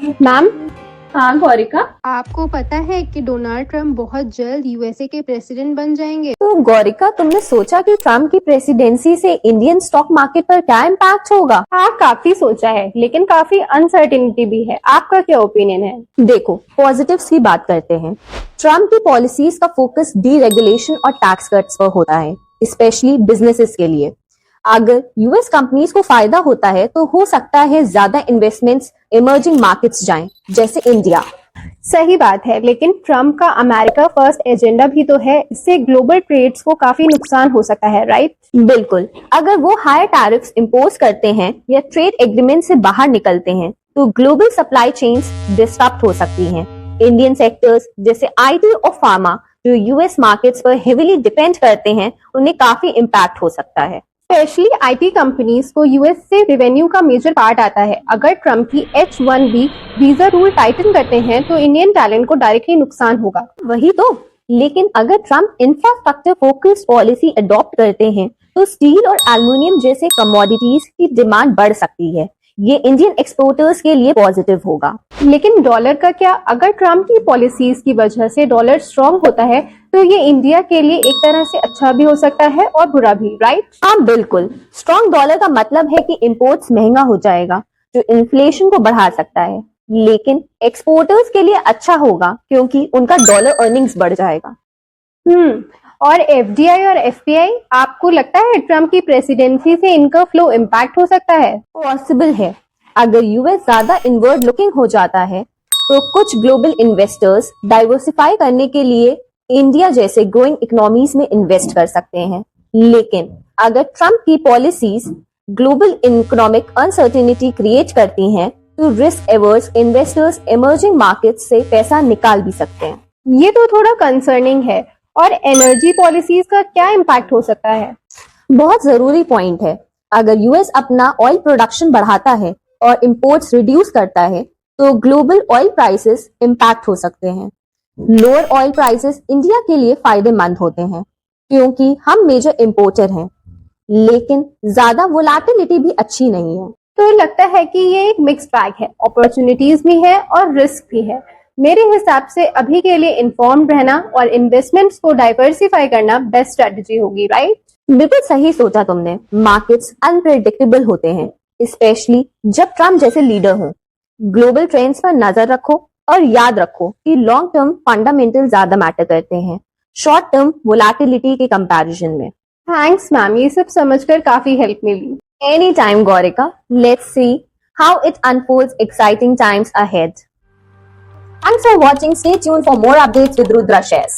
Ma'am. हाँ गौरिका। आपको पता है कि डोनाल्ड ट्रंप बहुत जल्द यूएसए के प्रेसिडेंट बन जाएंगे। तो गौरिका, तुमने सोचा कि ट्रम्प की प्रेसिडेंसी से इंडियन स्टॉक मार्केट पर क्या इम्पैक्ट होगा? हाँ, काफी सोचा है, लेकिन काफी अनसर्टिनिटी भी है। आपका क्या ओपिनियन है? देखो, पॉजिटिव्स की बात करते हैं। ट्रम्प की पॉलिसीज का फोकस डीरेगुलेशन और टैक्स कट्स पर होता है, स्पेशली बिजनेसेस के लिए। अगर यूएस कंपनीज को फायदा होता है तो हो सकता है ज्यादा इन्वेस्टमेंट्स इमर्जिंग मार्केट्स जाएं, जैसे इंडिया। सही बात है, लेकिन ट्रम्प का अमेरिका फर्स्ट एजेंडा भी तो है। इससे ग्लोबल ट्रेड्स को काफी नुकसान हो सकता है, राइट? बिल्कुल। अगर वो हायर टैरिफ्स इम्पोज करते हैं या ट्रेड एग्रीमेंट से बाहर निकलते हैं तो ग्लोबल सप्लाई चेन्स डिस्टर्ब हो सकती हैं। इंडियन सेक्टर्स जैसे आईटी और फार्मा, जो यूएस मार्केट्स पर हेविली डिपेंड करते हैं, उन्हें काफी इम्पैक्ट हो सकता है। स्पेशली आईटी कंपनीज को यूएस से रेवेन्यू का मेजर पार्ट आता है। अगर ट्रम्प की H-1B वीजा रूल टाइटन करते हैं तो इंडियन टैलेंट को डायरेक्टली नुकसान होगा। वही तो। लेकिन अगर Trump infrastructure focused policy adopt करते हैं तो स्टील और एल्युमिनियम जैसे कमोडिटीज की डिमांड बढ़ सकती है। ये इंडियन एक्सपोर्टर्स के लिए पॉजिटिव होगा। लेकिन डॉलर का क्या? अगर ट्रम्प की पॉलिसीज की वजह से डॉलर स्ट्रॉन्ग होता है तो ये इंडिया के लिए एक तरह से अच्छा भी हो सकता है और बुरा भी, राइट? हाँ बिल्कुल। स्ट्रॉन्ग डॉलर का मतलब है कि इंपोर्ट्स महंगा हो जाएगा, जो इन्फ्लेशन को बढ़ा सकता है। लेकिन एक्सपोर्टर्स के लिए अच्छा होगा क्योंकि उनका डॉलर अर्निंग्स बढ़ जाएगा। और एफडीआई और एफपीआई, आपको लगता है ट्रम्प की प्रेसिडेंसी से इनका फ्लो इम्पैक्ट हो सकता है? पॉसिबल है। अगर यूएस ज्यादा इनवर्ड लुकिंग हो जाता है तो कुछ ग्लोबल इन्वेस्टर्स डाइवर्सिफाई करने के लिए इंडिया जैसे ग्रोइंग इकोनॉमीज में इन्वेस्ट कर सकते हैं। लेकिन अगर ट्रम्प की policies global economic uncertainty create करती हैं तो risk averse investors emerging markets से पैसा निकाल भी सकते हैं। ये तो थोड़ा कंसर्निंग है। और एनर्जी पॉलिसीज का क्या इम्पैक्ट हो सकता है? बहुत जरूरी पॉइंट है। अगर यूएस अपना ऑयल प्रोडक्शन बढ़ाता है और इंपोर्ट्स रिड्यूस करता है तो ग्लोबल ऑयल प्राइसेस इम्पैक्ट हो सकते हैं। लोअर ऑयल प्राइसेस इंडिया के लिए फायदेमंद होते हैं क्योंकि हम मेजर इंपोर्टर हैं, लेकिन ज्यादा वोलेटिलिटी भी अच्छी नहीं है। तो लगता है कि ये एक मिक्स्ड बैग है, अपॉर्चुनिटीज भी है और रिस्क भी है। मेरे हिसाब से अभी के लिए इन्फॉर्म्ड रहना और इन्वेस्टमेंट्स को डाइवर्सिफाई करना बेस्ट स्ट्रेटजी होगी, राइट? बिल्कुल सही सोचा तुमने। मार्केट्स अनप्रेडिक्टेबल होते हैं, स्पेशली जब ट्रम्प जैसे लीडर हो। ग्लोबल ट्रेंड्स पर नजर रखो और याद रखो कि लॉन्ग टर्म फंडामेंटल ज्यादा मैटर करते हैं शॉर्ट टर्म वोलेटिलिटी के कंपैरिजन में। थैंक्स मैम, ये सब समझकर काफी हेल्प मिली। Any time Gaurika, let's see how it unfolds exciting times ahead. Thanks for watching. Stay tuned for more updates with Rudra Shares.